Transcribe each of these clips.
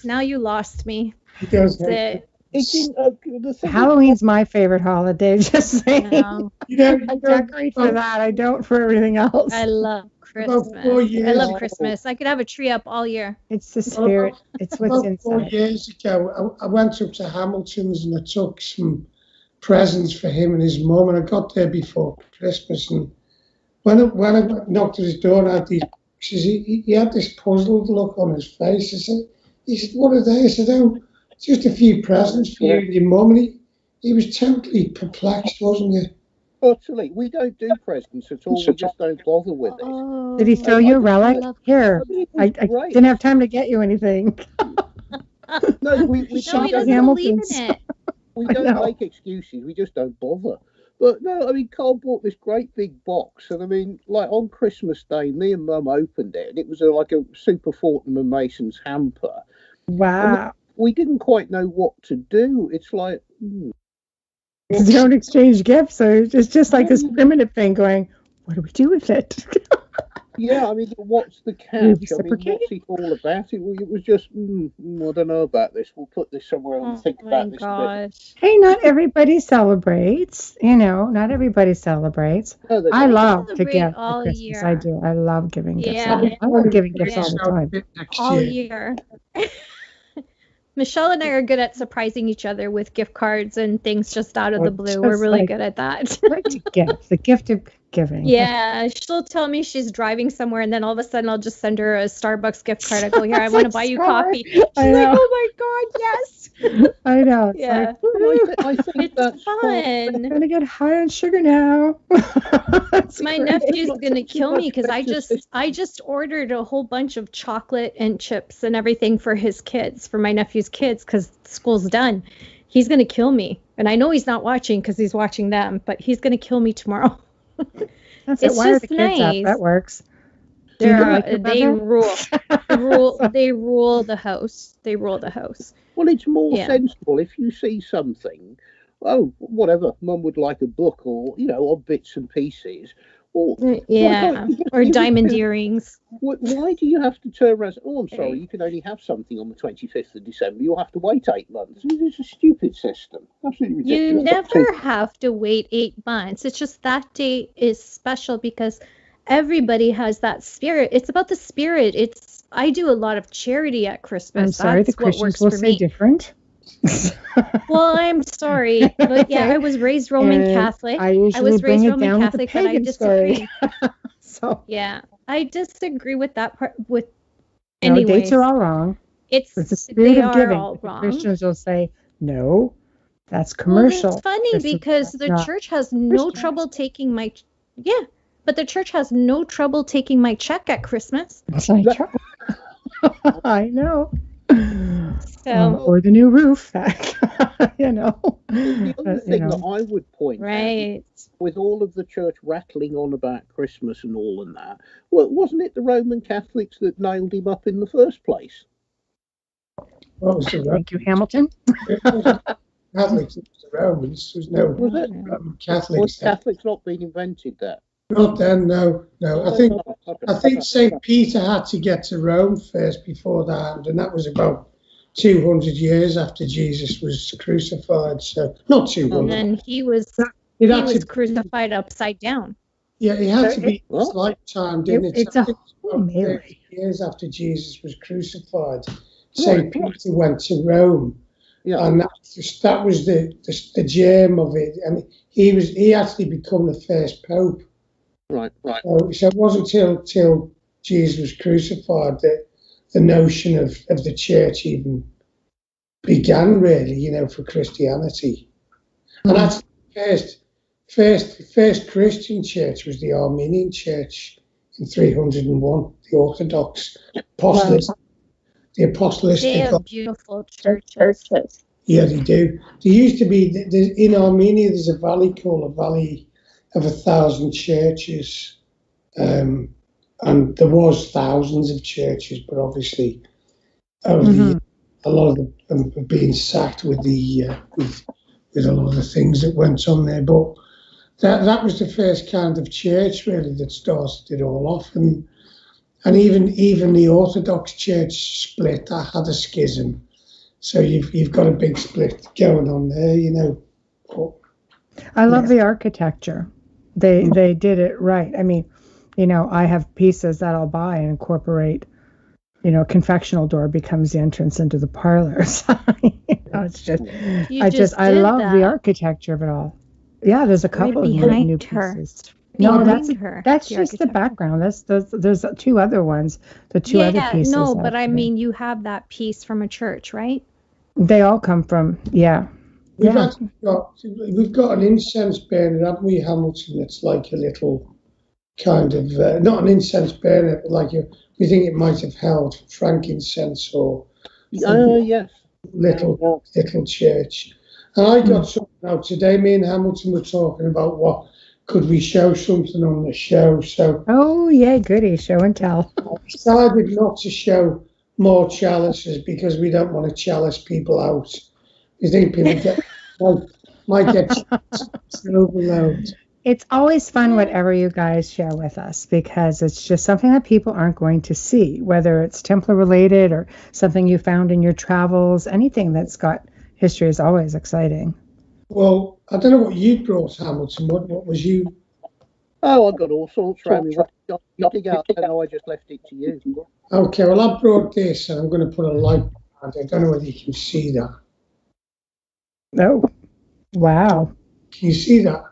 Now you lost me. He does. That's it. Halloween's my favorite holiday. Just saying. No. I decorate for that. I don't for everything else. I love About 4 Christmas. years. I love Christmas. I could have a tree up all year. It's the spirit. It's what's About 4 inside. years ago, I went up to Hamilton's and I took some presents for him and his mum, and I got there before Christmas. And when I knocked at his door, I had these pictures. He had this puzzled look on his face. He said, "What are they?" I said, "Oh, just a few presents for you and your mum." And he was totally perplexed, wasn't he? Utterly. We don't do presents at all. We just don't bother with it. Oh, Did he throw you a relic? Here, I mean, it I was great. didn't have time to get you anything. No, we no, he don't, doesn't believe in it. we I don't know. make excuses. We just don't bother. But no, I mean, Carl bought this great big box, and I mean, like on Christmas Day, me and Mum opened it, and it was like a Super Fortnum and Mason's hamper. Wow. We didn't quite know what to do. It's like, Because you don't exchange gifts, so it's just like this primitive thing going, what do we do with it? yeah, I mean, what's the catch? I mean, what's it all about? It was just, I don't know about this. We'll put this somewhere and think about this. Gosh. Hey, not everybody celebrates. Not everybody celebrates. No, I love to celebrate give at all Christmas. year. I do. I love giving gifts. Yeah. I love giving gifts all the time. Next All year. year. Michelle and I are good at surprising each other with gift cards and things just out of the blue. We're just really like- good at that. Like to give, the gift of giving. Yeah, she'll tell me she's driving somewhere, and then all of a sudden I'll just send her a Starbucks gift card. I go, here, I want to buy you coffee. She's I like, know. oh my God, yes. I know. It's Yeah. like, woo, I think It's that's fun. I'm gonna get high on sugar now. That's My great. nephew's gonna kill me because better I just ordered a whole bunch of chocolate and chips and everything for his kids, for my nephew's kids, because school's done. He's gonna kill me, and I know he's not watching because he's watching them, but he's gonna kill me tomorrow. That's It's it. Why are just the kids up? nice. That works. Do you like your They brother? they rule the house. They rule the house. Well, it's more Yeah. sensible if you see something. Oh, whatever. Mum would like a book, or odd bits and pieces. Or Yeah, or diamond earrings. why do you have to turn around? Oh, I'm sorry. You can only have something on the 25th of December. You'll have to wait 8 months. It's a stupid system. Absolutely ridiculous. You never have to wait 8 months. It's just that date is special because everybody has that spirit. It's about the spirit. I do a lot of charity at Christmas. I'm sorry, That's the what Christians works will for say me. different. Well, I'm sorry, but yeah, Okay. I was raised Roman And Catholic. I usually was bring raised it Roman down with the Catholic, but I pagan disagree. story. So, Yeah, I disagree with that part. With no, anyways, dates are all wrong. It's the they spirit of are giving. all But the wrong. Christians will say, no, that's Well, commercial. it's funny Christmas, because that's the not church has no Christian. trouble taking my but the church has no trouble taking my check at Christmas. It's like, I know. So Or the new roof. The other But, thing that I would point out, right. with all of the church rattling on about Christmas and all and that, well, wasn't it the Roman Catholics that nailed him up in the first place? What was the Thank you, Hamilton. Catholics? It was the Romans. There was no Was it? Roman Was Catholics. Catholics not been invented there? Not then, no. I think St. Peter had to get to Rome first before that, and that was about 200 years after Jesus was crucified. So not 200. And then he was It had to- crucified upside down. Yeah, it had to be What? his lifetime, didn't it? It's I a think Holy about Mary. 30 years after Jesus was crucified, St. Peter went to Rome, Yeah. and that was the germ of it. And he actually became the first pope. Right. So it wasn't till Jesus was crucified that the notion of the church even began, really, for Christianity. And that's the first Christian church was the Armenian church in 301, the Orthodox apostles. The apostolic. They have beautiful churches. Yeah, they do. There used to be in Armenia. There's a valley called a Valley of 1,000 churches, and there was thousands of churches, but obviously, a lot of them have been sacked with with a lot of the things that went on there. But that was the first kind of church really that started it all off, and And even the Orthodox Church split. That had a schism. So you've got a big split going on there, you know. But, I love the architecture. They did it right. I mean, you know, I have pieces that I'll buy and incorporate. You know, confectional door becomes the entrance into the parlor. So, you know, it's just, I love the architecture of it all. Yeah, there's a couple of new pieces. No, that's just the background. There's two other ones. The two other pieces. No, but I mean, you have that piece from a church, right? They all come from, We've got an incense burner, haven't we, Hamilton? It's like a little kind of not an incense burner, but like we think it might have held frankincense or yes, little church. And I got something out today. Me and Hamilton were talking about what could we show something on the show. So goody, show and tell. I decided not to show more chalices because we don't want to chalice people out. We think people might get overload. It's always fun whatever you guys share with us because it's just something that people aren't going to see, whether it's Templar related or something you found in your travels. Anything that's got history is always exciting. Well, I don't know what you brought, Hamilton. What was you? Oh, I got all sorts around me. You dig out, and I just left it to you. Okay, well, I brought this, and I'm going to put a light behind it. I don't know whether you can see that. Oh, wow. Can you see that?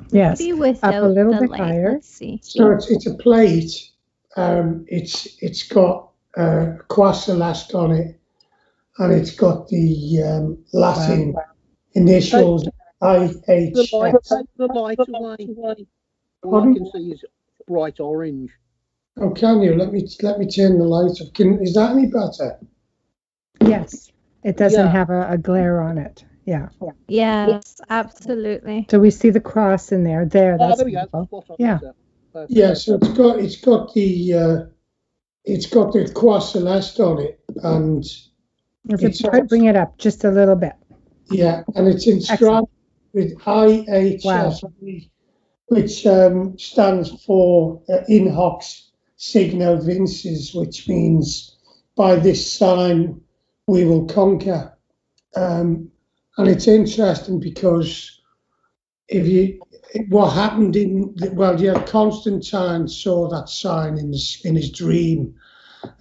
Yes. Up a little bit higher. Let's see. So it's a plate. It's got Croix Celeste on it, and it's got the Latin initials IHS. The light away. All I can see is bright orange. Oh, can you? Let me turn the light off. Is that any better? Yes. It doesn't have a glare on it. Yeah. Yes, absolutely. So we see the cross in there. That's beautiful. Yeah. Yeah. So it's got the Croix Celeste on it, and bring it up just a little bit. Yeah, and it's inscribed with IHS, which stands for In Hoc Signo Vinces, which means by this sign we will conquer. And it's interesting because what happened Constantine saw that sign in his dream,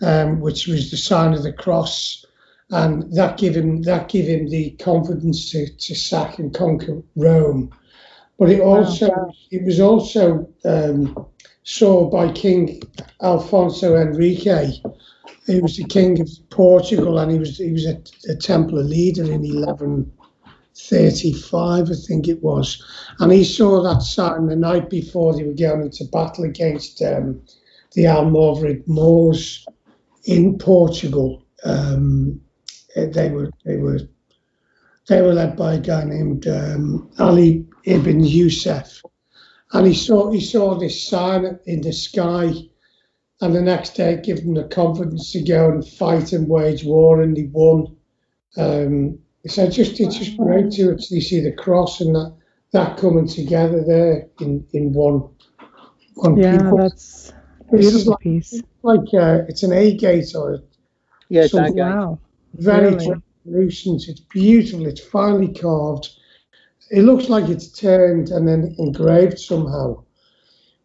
which was the sign of the cross, and that gave him the confidence to sack and conquer Rome. But it was also saw by King Alfonso Enrique. He was the king of Portugal, and he was a Templar leader in 1135, I think it was. And he saw that sign the night before they were going into battle against the Almoravid Moors in Portugal. They were led by a guy named Ali ibn Yusuf, and he saw this sign in the sky. And the next day, it gave them the confidence to go and fight and wage war, and they won. So it's just great to actually see the cross and that coming together there in one people. That's a beautiful piece. It's an agate or something. Wow, very translucent. It's beautiful. It's finely carved. It looks like it's turned and then engraved somehow,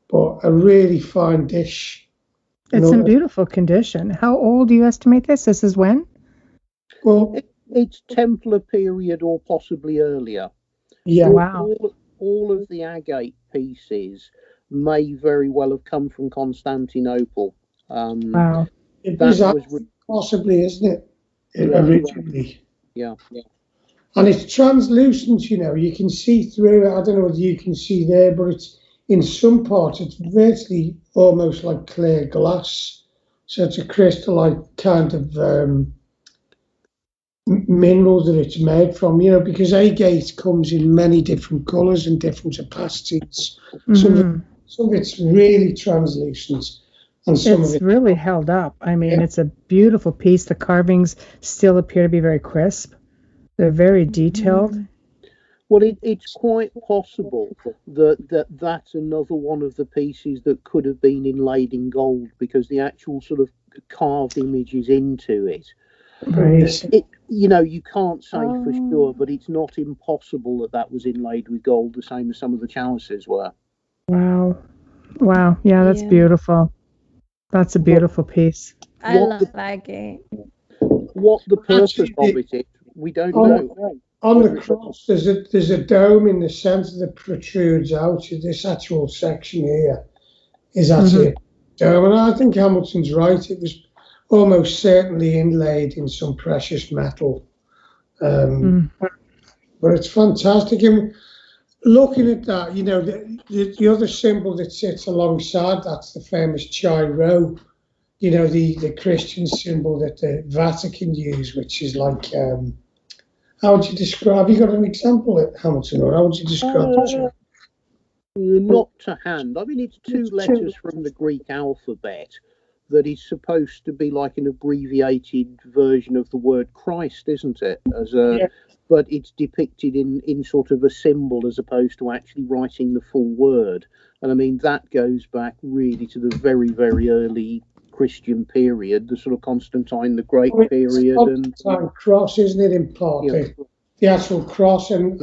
but a really fine dish. It's in beautiful condition. How old do you estimate this? This is when? Well, it's Templar period or possibly earlier. Yeah. Wow. All of the agate pieces may very well have come from Constantinople. Wow. It was possibly, isn't it? Originally. Yeah. And it's translucent, you can see through it. I don't know whether you can see there, but it's in some parts, it's virtually almost like clear glass. So it's a crystalline kind of mineral that it's made from, because agate comes in many different colours and different opacities. Mm-hmm. Some of it's really translucent. And some of it's really held up. I mean, It's a beautiful piece. The carvings still appear to be very crisp. They're very detailed. Well, it's quite possible that's another one of the pieces that could have been inlaid in gold, because the actual sort of carved images into it. Right. You can't say for sure, but it's not impossible that was inlaid with gold, the same as some of the chalices were. Wow. Wow. Yeah, that's beautiful. That's a beautiful piece. I love that game. What the purpose of it is, we don't know. On the cross, there's a dome in the centre that protrudes out. This actual section here is actually a dome, and I think Hamilton's right. It was almost certainly inlaid in some precious metal, but it's fantastic. And looking at that, the other symbol that sits alongside that's the famous Chi Rho. The Christian symbol that the Vatican use, which is like. How would you describe? Have you got an example at Hamilton, or how would you describe it? Not to hand. I mean, it's two letters from the Greek alphabet that is supposed to be like an abbreviated version of the word Christ, isn't it? But it's depicted in sort of a symbol as opposed to actually writing the full word. And I mean, that goes back really to the very, very early Christian period, the sort of Constantine the Great period, and cross, isn't it? In part, the actual cross, and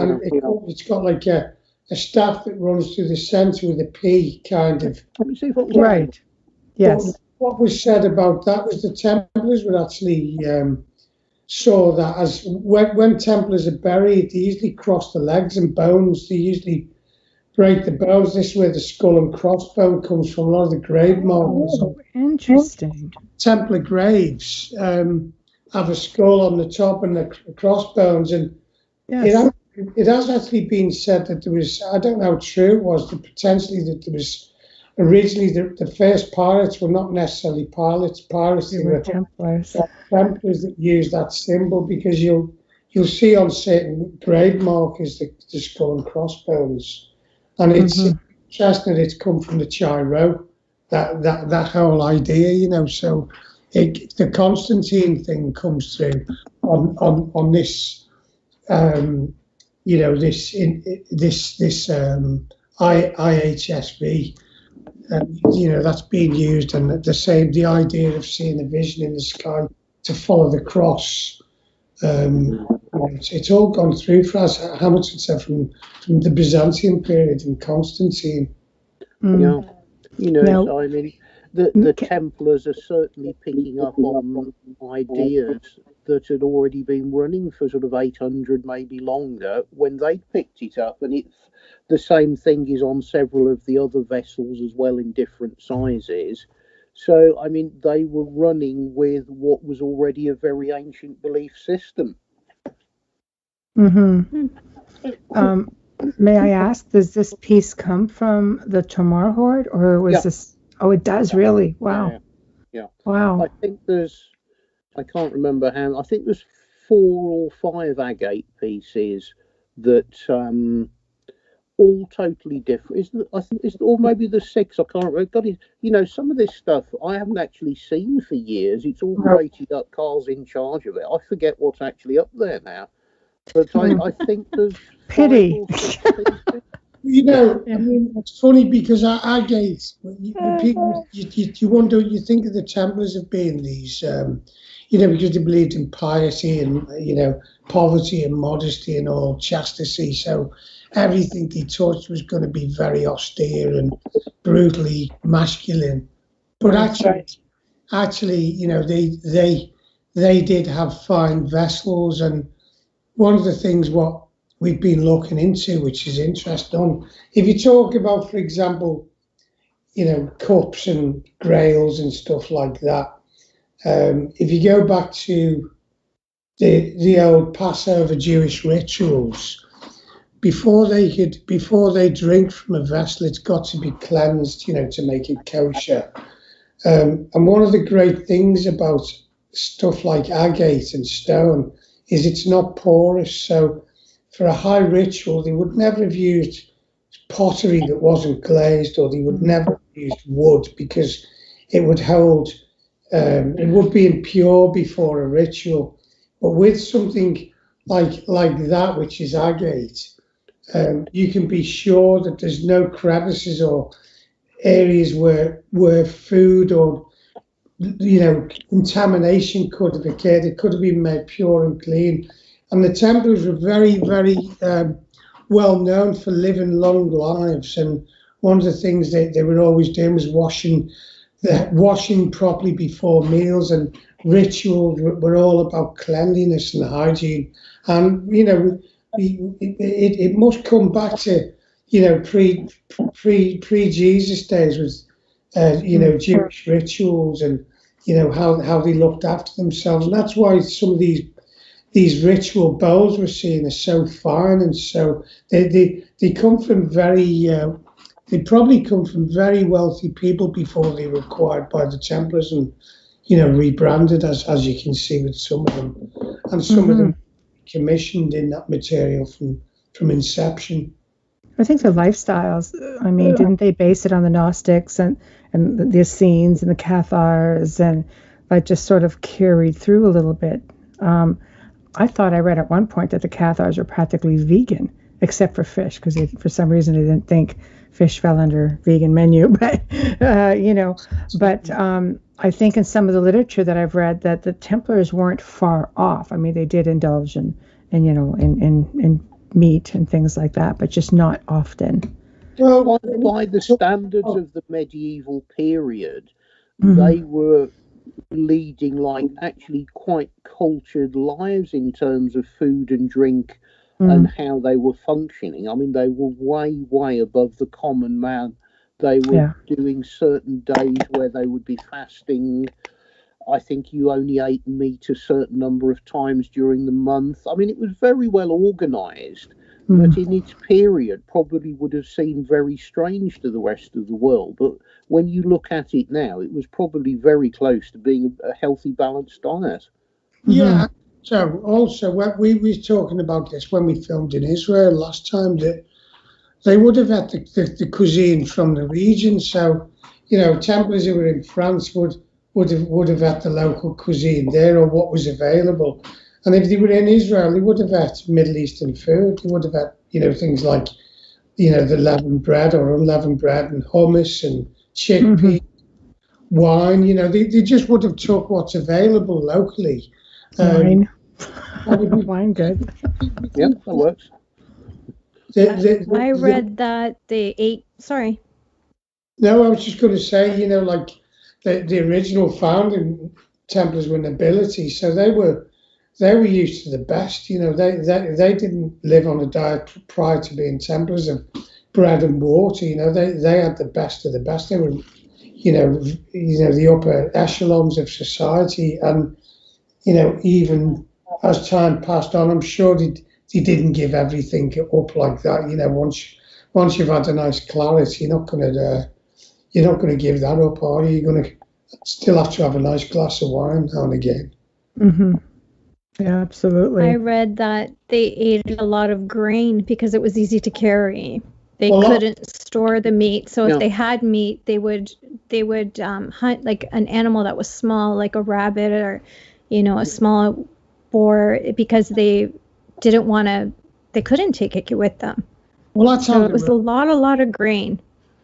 it's got like a staff that runs through the centre with a P, kind of. Let me see if it right. Yes. What was said about that was the Templars would actually saw that as when Templars are buried, they usually cross the legs and bones. They usually break the bones. This is where the skull and crossbone comes from. A lot of the grave markers. Oh, interesting. Templar graves have a skull on the top and the crossbones, and it has actually been said that there was, I don't know how true it was, that potentially that there was originally the first pirates were not necessarily pirates. They were Templars. Templars that used that symbol, because you'll see on certain grave markers the skull and crossbones. And it's interesting that it's come from the Chi Rho, that whole idea, So the Constantine thing comes through on this, this IHSV, that's being used, and the idea of seeing a vision in the sky to follow the cross. It's all gone through for us. Hamilton said from the Byzantine period and Constantine. Yeah, so, I mean, the Templars are certainly picking up on ideas that had already been running for sort of 800, maybe longer, when they picked it up, and the same thing is on several of the other vessels as well in different sizes. So, I mean, they were running with what was already a very ancient belief system. May I ask, does this piece come from the Tomar Horde, or was this? Oh, it does, really? Wow. Yeah. Wow. I think I can't remember how, I think there's 4 or 5 agate pieces that all totally different. Or maybe the 6, I can't remember. God, some of this stuff I haven't actually seen for years. It's all rated up. Carl's in charge of it. I forget what's actually up there now. But I think there's pity. I mean, it's funny because agate, you wonder, you think of the Templars as being these, because they believed in piety and, poverty and modesty and all, chastity. So everything they touched was going to be very austere and brutally masculine. But actually, they did have fine vessels. And one of the things what we've been looking into, which is interesting, if you talk about, for example, cups and grails and stuff like that, if you go back to the old Passover Jewish rituals, before they drink from a vessel, it's got to be cleansed, to make it kosher. And one of the great things about stuff like agate and stone is it's not porous. So for a high ritual, they would never have used pottery that wasn't glazed, or they would never have used wood, because it would hold, it would be impure before a ritual. But with something like that, which is agate, you can be sure that there's no crevices or areas where food or contamination could have occurred. It could have been made pure and clean. And the Templars were very, very well known for living long lives. And one of the things they were always doing was washing properly before meals, and rituals were all about cleanliness and hygiene. And it must come back to pre Jesus days with Jewish rituals, and how they looked after themselves. And that's why some of these ritual bowls we're seeing are so fine, and so they come from they probably come from very wealthy people before they were acquired by the Templars and rebranded, as you can see with some of them, and some of them commissioned in that material from inception. I think the lifestyles, I mean, didn't they base it on the Gnostics and the Essenes and the Cathars, and that just sort of carried through a little bit? I thought I read at one point that the Cathars were practically vegan, except for fish, because for some reason they didn't think fish fell under vegan menu. But, I think in some of the literature that I've read that the Templars weren't far off. I mean, they did indulge in meat and things like that, but just not often. Well, by the standards of the medieval period, they were leading actually quite cultured lives in terms of food and drink and how they were functioning. I mean, they were way above the common man. They were doing certain days where they would be fasting. I think you only ate meat a certain number of times during the month. I mean, it was very well organized, but in its period probably would have seemed very strange to the rest of the world. But when you look at it now, it was probably very close to being a healthy, balanced diet. Yeah. So also, we were talking about this when we filmed in Israel last time, that they would have had the cuisine from the region. So, Templars who were in France would have had the local cuisine there, or what was available. And if they were in Israel, they would have had Middle Eastern food. They would have had, things like, the leavened bread or unleavened bread, and hummus and chickpea, wine. They just would have took what's available locally. Wine. Wine, good. Yeah, that works. I read that they ate. Sorry. No, I was just going to say, the original founding Templars were nobility, so they were used to the best. They didn't live on a diet prior to being Templars of bread and water. They had the best of the best. They were, the upper echelons of society, and even as time passed on, I'm sure they didn't give everything up like that. Once you've had a nice claret, you're not going to give that up, are you? You're going to still have to have a nice glass of wine now and again. Yeah, absolutely. I read that they ate a lot of grain because it was easy to carry. They couldn't store the meat, so if they had meat, they would hunt like an animal that was small, like a rabbit or a small boar, because they didn't want to. They couldn't take it with them. Well, that's how it was a lot of grain.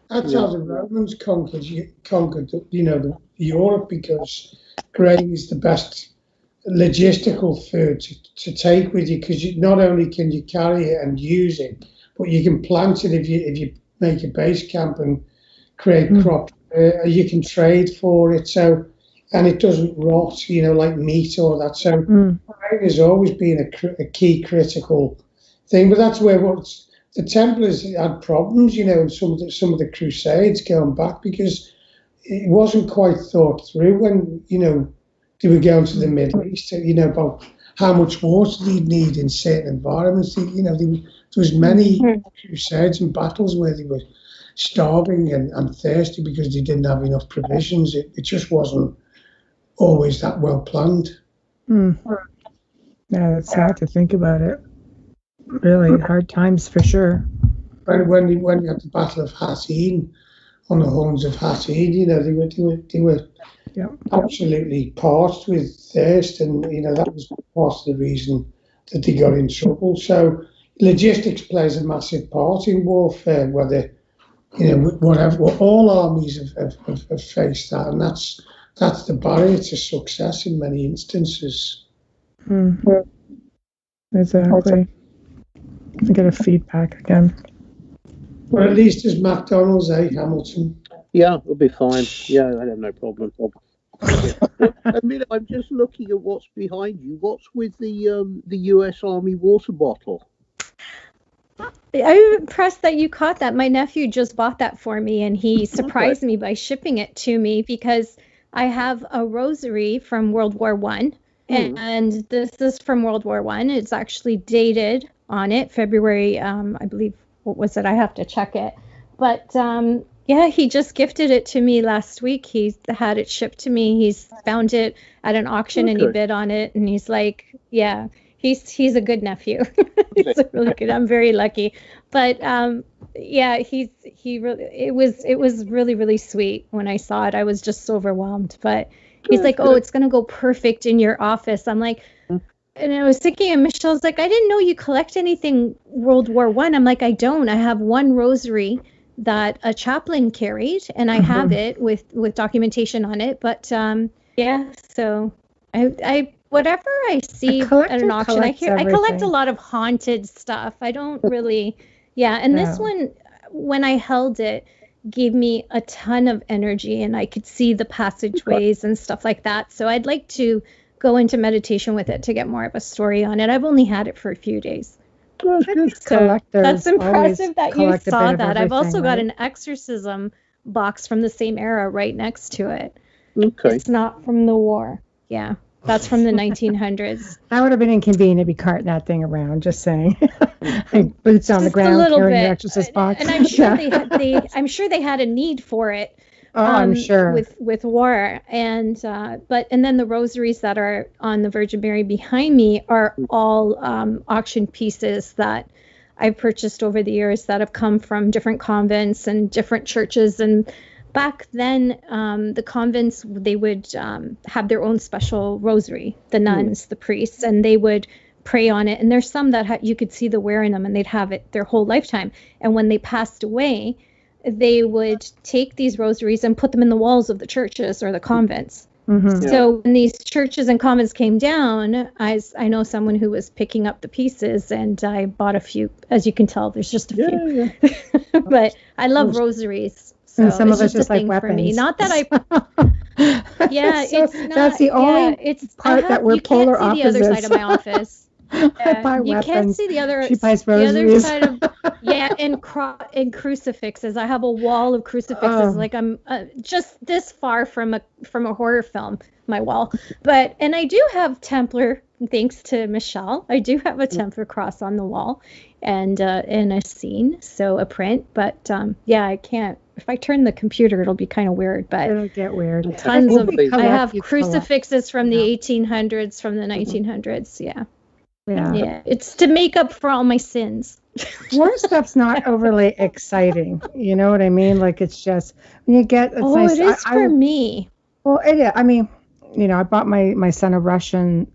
That's how the Romans conquered Europe, because grain is the best logistical food to take with you, because not only can you carry it and use it, but you can plant it if you make a base camp and create crops. You can trade for it, and it doesn't rot, like meat or that. So grain has always been a key critical thing. But that's where the Templars had problems, in some of the Crusades going back, because it wasn't quite thought through when they were going to the Middle East, about how much water they'd need in certain environments. There was many crusades and battles where they were starving and thirsty because they didn't have enough provisions. It just wasn't always that well planned. Yeah, it's sad to think about it. Really hard times for sure. When you had the Battle of Hattin on the horns of Hattin, they were absolutely parched with thirst, and that was part of the reason that they got in trouble. So logistics plays a massive part in warfare, whether, whatever, all armies have faced that, and that's the barrier to success in many instances. Exactly. I get a feedback again. But at least there's McDonald's, Hamilton? Yeah, it'll be fine. Yeah, I have no problem. I mean, I'm just looking at what's behind you. What's with the U.S. Army water bottle? I'm impressed that you caught that. My nephew just bought that for me, and he surprised me by shipping it to me because I have a rosary from World War One, and this is from World War One. It's actually dated on it, February, I believe. What was it? I have to check it. But yeah, he just gifted it to me last week. He had it shipped to me. He's found it at an auction and he bid on it. And he's like, yeah, he's a good nephew. He's really good. I'm very lucky. But yeah, it was really, really sweet when I saw it. I was just so overwhelmed. But he's like, oh, it's going to go perfect in your office. I'm like, and I was thinking, and Michelle's like, I didn't know you collect anything World War One. I'm like, I don't. I have one rosary that a chaplain carried, and I have it with documentation on it. But yeah, so I whatever I see at an auction, I collect a lot of haunted stuff. I don't really, and this one, when I held it, gave me a ton of energy, and I could see the passageways and stuff like that. So I'd like to go into meditation with it to get more of a story on it. I've only had it for a few days. So that's impressive that you saw that. I've also got an exorcism box from the same era right next to it. Okay. It's not from the war. Yeah. That's from the 1900s. That would have been inconvenient to be carting that thing around, just saying. Like boots on the ground, carrying the exorcist box. And I'm sure I'm sure they had a need for it. Oh, I'm sure. With war, and then the rosaries that are on the Virgin Mary behind me are all auction pieces that I've purchased over the years that have come from different convents and different churches. And back then, the convents, they would have their own special rosary, the nuns, the priests, and they would pray on it. And there's some that you could see the wear in them, and they'd have it their whole lifetime. And when they passed away, they would take these rosaries and put them in the walls of the churches or the convents. So when these churches and convents came down, I know someone who was picking up the pieces, and I bought a few. As you can tell, there's just a few. But I love rosaries. So and some of it's just like weapons. For me. Not that I. Yeah, so it's not. That's the only part that we're polar opposites. You can't see the other side of my office. I buy you weapons. Can't see the other. She buys The rosaries. other side of and crucifixes. I have a wall of crucifixes. Like I'm just this far from a horror film. My wall, and I do have Templar. Thanks to Michelle, I do have a Templar cross on the wall, and in a scene, so a print. But I can't. If I turn the computer, it'll be kind of weird. But it'll get weird. Tons of. I have crucifixes from the 1800s, from the 1900s. Yeah, it's to make up for all my sins. War stuff's not overly exciting. You know what I mean? Like it's just when you get. It's nice. It is for me. Well, it is. I mean, I bought my son a Russian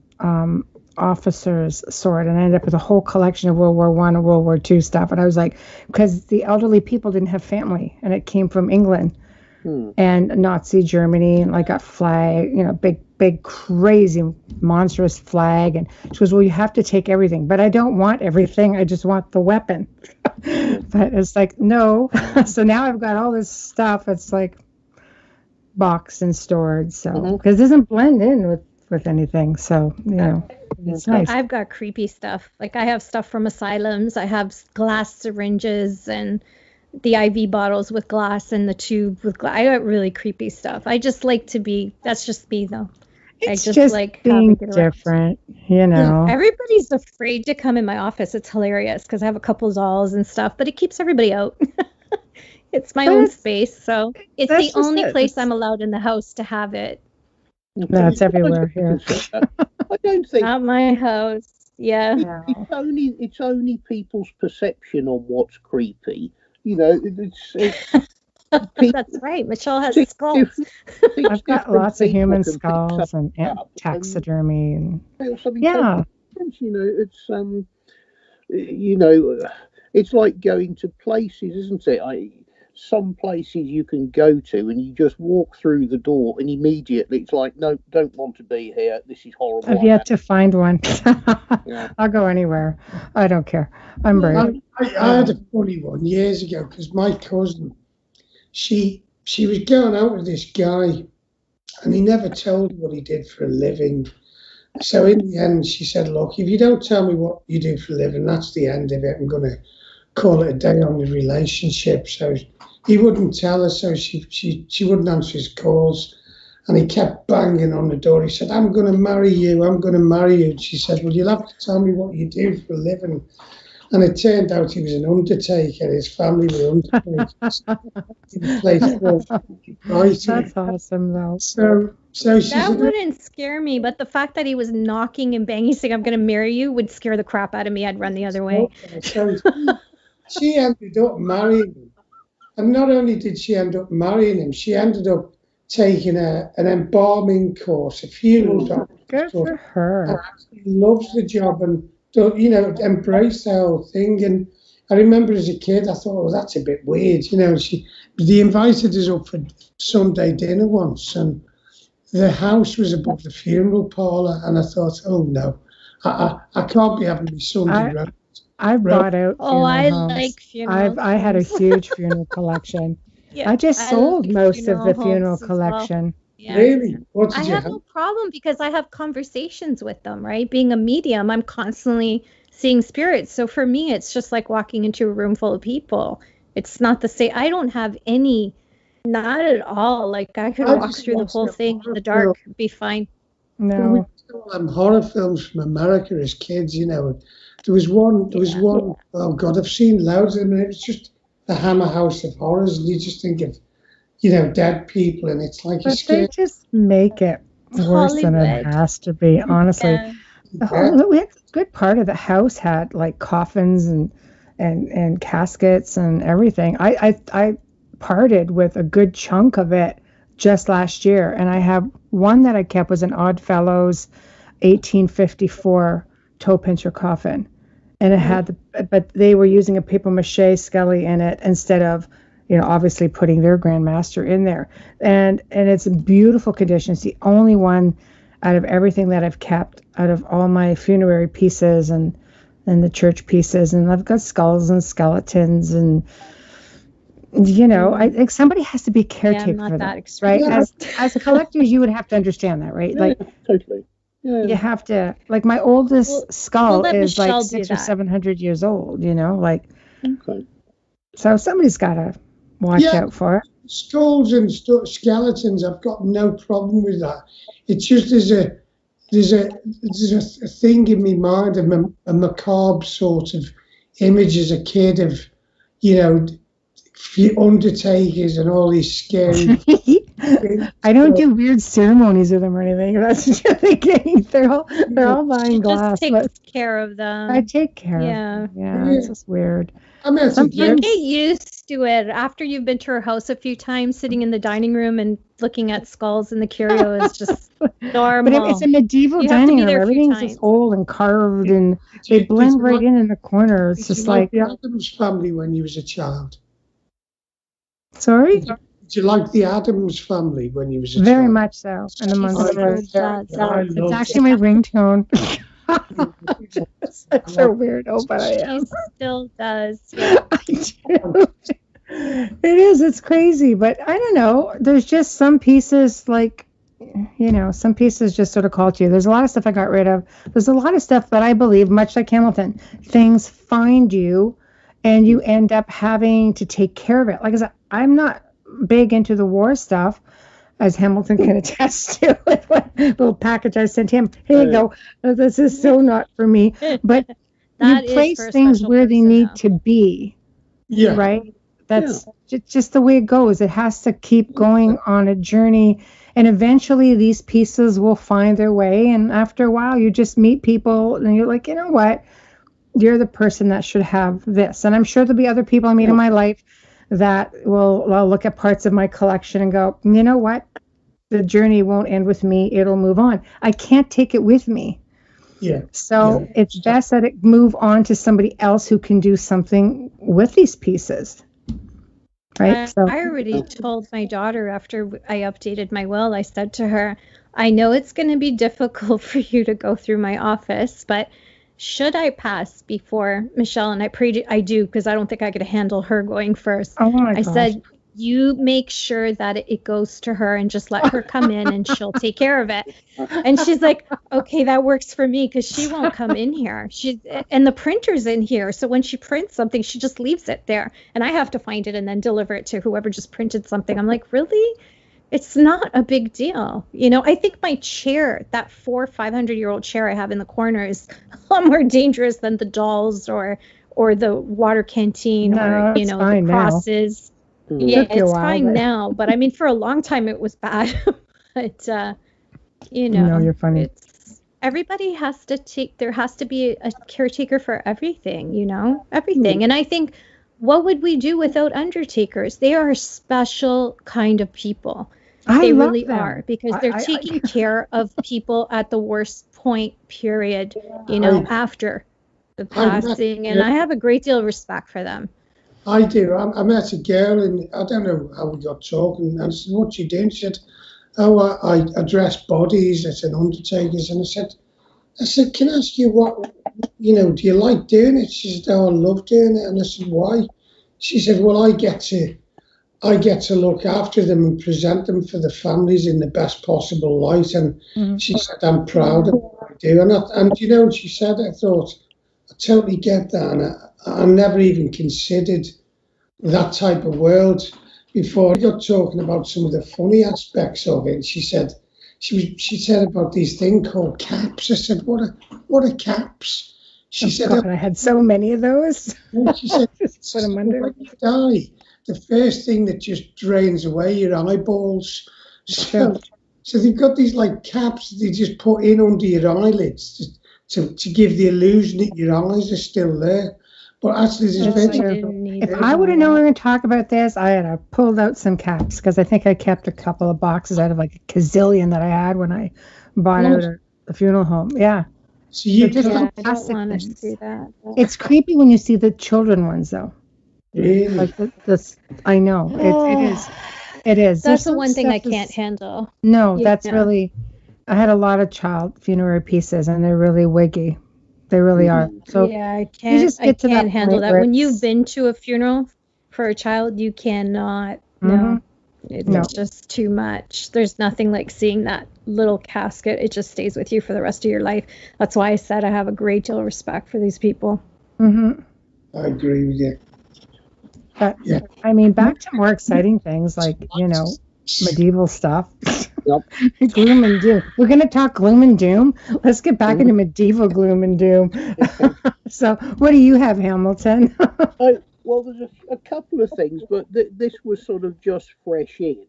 officer's sword, and I ended up with a whole collection of World War I and World War II stuff. And I was like, because the elderly people didn't have family, and it came from England and Nazi Germany, and like a flag, big, crazy, monstrous flag. And she goes, well, you have to take everything, but I don't want everything. I just want the weapon. But it's like, no. So now I've got all this stuff. It's like boxed and stored. So, because it doesn't blend in with anything. So, it's nice. I've got creepy stuff. Like I have stuff from asylums. I have glass syringes and the IV bottles with glass and the tube with glass. I got really creepy stuff. I just like to be, that's just me though. It's just like being different, Everybody's afraid to come in my office. It's hilarious because I have a couple dolls and stuff, but it keeps everybody out. It's my own space. So it's the only place I'm allowed in the house to have it. That's everywhere here. I don't think. Not my house. Yeah. It's only people's perception on what's creepy. It's that's right. Michelle has skulls. I've got lots of human skulls and taxidermy and it's you know, it's like going to places, isn't it? Some places you can go to and you just walk through the door and immediately it's like, no, don't want to be here. This is horrible. I've yet to find one. Yeah. I'll go anywhere. I don't care. I'm brave. I had a funny one years ago because my cousin, she was going out with this guy and he never told her what he did for a living. So in the end, she said, look, if you don't tell me what you do for a living, that's the end of it. I'm going to call it a day on the relationship. So he wouldn't tell her, so she wouldn't answer his calls. And he kept banging on the door. He said, I'm going to marry you. I'm going to marry you. And she said, well, you'll have to tell me what you do for a living. And it turned out he was an undertaker. His family were undertakers. In a place called Brighton. That's awesome, though. So she That said, wouldn't scare me, but the fact that he was knocking and banging, saying, I'm going to marry you, would scare the crap out of me. I'd run the other way. So she ended up marrying him. And not only did she end up marrying him, she ended up taking an embalming course, a funeral doctor. Good for her. And she loves the job and, you know, embraced the whole thing. And I remember as a kid, I thought, oh, that's a bit weird. You know, they invited us up for Sunday dinner once, and the house was above the funeral parlour, and I thought, oh no, I can't be having my Sunday roast. I bought out. I homes. like funeral. I had a huge funeral collection. Yeah, I just sold like most of the funeral homes as well. collection. Yeah. Really? What did I you have have? no problem because I have conversations with them, right? Being a medium, I'm constantly seeing spirits. So for me, it's just like walking into a room full of people. It's not the same. I don't have any, not at all. Like I could walk through the whole thing in the dark, be fine. No. Horror films from America as kids, you know. There was one, oh God, I've seen loads of them, and it was just the Hammer House of Horrors, and you just think of, you know, dead people, and it's like But they just make it worse than it Hollywood. has to be, honestly. Yeah. We had a good part of the house had like coffins and caskets and everything. I parted with a good chunk of it just last year, and I have one that I kept was an Oddfellows 1854 toe pincher coffin, and it had but they were using a paper mache skelly in it instead of, you know, obviously putting their grandmaster in there, and it's in beautiful condition. It's the only one out of everything that I've kept, out of all my funerary pieces and the church pieces, and I've got skulls and skeletons, and you know, I think somebody has to be caretaker for that, right? As collectors, you would have to understand that, right? Yeah, like totally. Yeah. You have to, like, my oldest skull let is Michelle like do 600 or that. 700 years old, you know, like, Okay. so somebody's got to watch out for it. Skulls and skeletons, I've got no problem with that. It's just there's a thing in my mind of a macabre sort of image as a kid of, you know, undertakers and all these scary I don't do weird ceremonies with them or anything. That's what you're thinking. They're all behind glass. Just But takes care of them. I take care Yeah. of them. Yeah, it's just weird. I mean, it's You get used to it after you've been to her house a few times, sitting in the dining room and looking at skulls and the curio is just normal. But it's a medieval You have to dining be room. there a few Everything's times. just old and carved, and they blend right in the corner. It's just like, the Addams Family when you was a child. sorry? Did you like the Addams Family when you was a Very child? much so. And the Jesus Munsters. Christ. I It's loved actually my ringtone. Such a weirdo, but I am. She still does. Yeah. I do. It is. It's crazy, but I don't know. There's just some pieces, like, you know, some pieces just sort of call to you. There's a lot of stuff I got rid of. There's a lot of stuff that I believe, much like Hamilton, things find you, and you end up having to take care of it. Like I said, I'm not big into the war stuff, as Hamilton can attest to with what little package I sent him. Here you go. This is so not for me. But That you is place for a things special where they person, need though. to be, Yeah. right? That's just the way it goes. It has to keep going on a journey, and eventually these pieces will find their way. And after a while, you just meet people, and you're like, you know what? You're the person that should have this. And I'm sure there'll be other people I meet in my life that will look at parts of my collection and go, you know what? The journey won't end with me. It'll move on. I can't take it with me. Yeah. So it's best that it move on to somebody else who can do something with these pieces. Right? I already told my daughter after I updated my will, I said to her, I know it's going to be difficult for you to go through my office, but should I pass before Michelle, and I pray I do, because I don't think I could handle her going first. Oh my I gosh. said, you make sure that it goes to her and just let her come in and she'll take care of it. And she's like, okay, that works for me, because she won't come in here. And the printer's in here. So when she prints something, she just leaves it there. And I have to find it and then deliver it to whoever just printed something. I'm like, really? It's not a big deal. You know, I think my chair, that 500-year-old chair I have in the corner, is a lot more dangerous than the dolls or the water canteen or, you know, the crosses. Yeah, it's fine now, but I mean, for a long time it was bad. But you know, no, you're funny. Everybody has to there has to be a caretaker for everything, you know, everything. And I think, what would we do without undertakers? They are a special kind of people. They really are, because they're taking care of people at the worst point, period, you know, after the passing. And I have a great deal of respect for them. I do. I met a girl, and I don't know how we got talking. And I said, "What you doing?" She said, "Oh, I address bodies at an undertaker's." And I said, "Can I ask you what, you know, do you like doing it?" She said, "Oh, I love doing it." And I said, "Why?" She said, "Well, I get to look after them and present them for the families in the best possible light." And she said, "I'm proud of what I do." And you know, and she said, I thought, I totally get that. And I never even considered that type of world before. I got talking about some of the funny aspects of it. She said about these things called caps. I said, what are caps? She said, God, I had so many of those. She said, just put them under. when you die, the first thing that just drains away your eyeballs. So they've got these like caps that they just put in under your eyelids to give the illusion that your eyes are still there. But actually, if I would have known we were going to talk about this, I had pulled out some caps, because I think I kept a couple of boxes out of like a gazillion that I had when I bought out the funeral home. Yeah. So you just I don't want to see that. It's creepy when you see the children ones, though. Really? Like this, I know it is. That's the one thing I can't handle. No, that's really. I had a lot of child funerary pieces, and they're really wiggy. They really are. So yeah, I can't handle that. When you've been to a funeral for a child, you cannot. No, it's just too much. There's nothing like seeing that little casket. It just stays with you for the rest of your life. That's why I said I have a great deal of respect for these people. I agree with you. But I mean, back to more exciting things like, you know, medieval stuff. Yep. Gloom and doom. We're going to talk gloom and doom. Let's get back into medieval gloom and doom. So, what do you have, Hamilton? Well, there's a couple of things, but this was sort of just fresh in,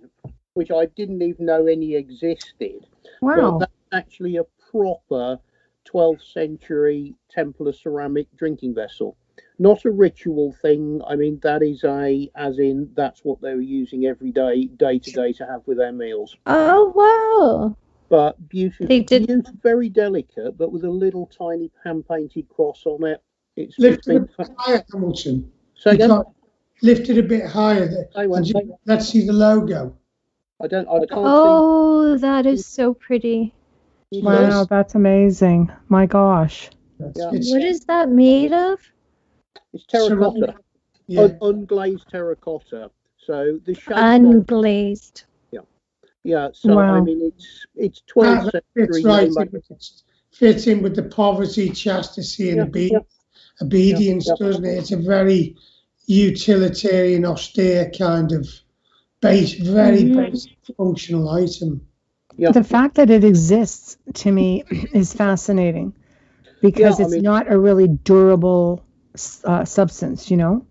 which I didn't even know any existed. Wow. But that's actually a proper 12th century Templar ceramic drinking vessel. Not a ritual thing. I mean, that is as in that's what they were using every day to day to have with their meals. Oh, wow. But beautiful, very delicate, but with a little tiny hand-painted cross on it. It's lifted a bit higher, Hamilton. So again? Lifted a bit higher there. Let's see the logo. I can't see. Oh, that is so pretty. Wow, that's amazing. My gosh. Yeah. What is that made of? It's terracotta. Unglazed terracotta. So the shape unglazed. Yeah. So I mean, it's 12th century. Right. It fits in with the poverty, chastity, and obedience, doesn't it? It's a very utilitarian, austere kind of very basic functional item. Yeah. The fact that it exists to me is fascinating, because it's not a really durable substance, you know?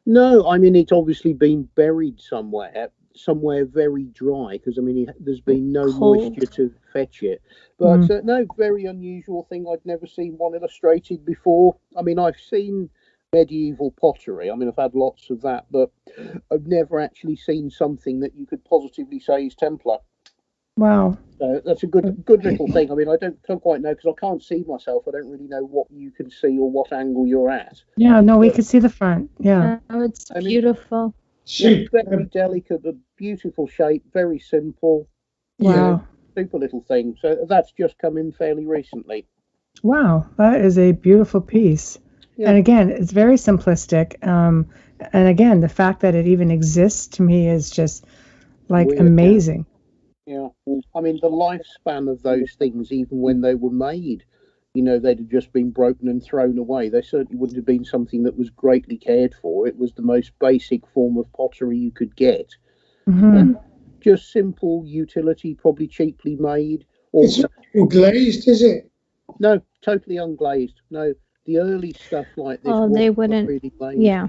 No, I mean, it's obviously been buried somewhere very dry, because I mean, there's been no moisture to fetch it. But no, very unusual thing. I'd never seen one illustrated before. I mean, I've seen medieval pottery. I mean, I've had lots of that, but I've never actually seen something that you could positively say is Templar. Wow. So that's a good little thing. I mean, I don't quite know because I can't see myself. I don't really know what you can see or what angle you're at. Yeah, no, we could see the front. Yeah. Oh, it's I mean, beautiful. Yeah, very delicate, a beautiful shape, very simple. Wow. Super little thing. So that's just come in fairly recently. Wow, that is a beautiful piece. Yeah. And again, it's very simplistic. And again, the fact that it even exists to me is just like Weird, amazing. Yeah. I mean, the lifespan of those things, even when they were made, they'd have just been broken and thrown away. They certainly wouldn't have been something that was greatly cared for. It was the most basic form of pottery you could get. Mm-hmm. And just simple utility, probably cheaply made. Or It's not glazed, is it? No, totally unglazed. No, the early stuff like this. Oh, they wouldn't. Really glazed. Yeah.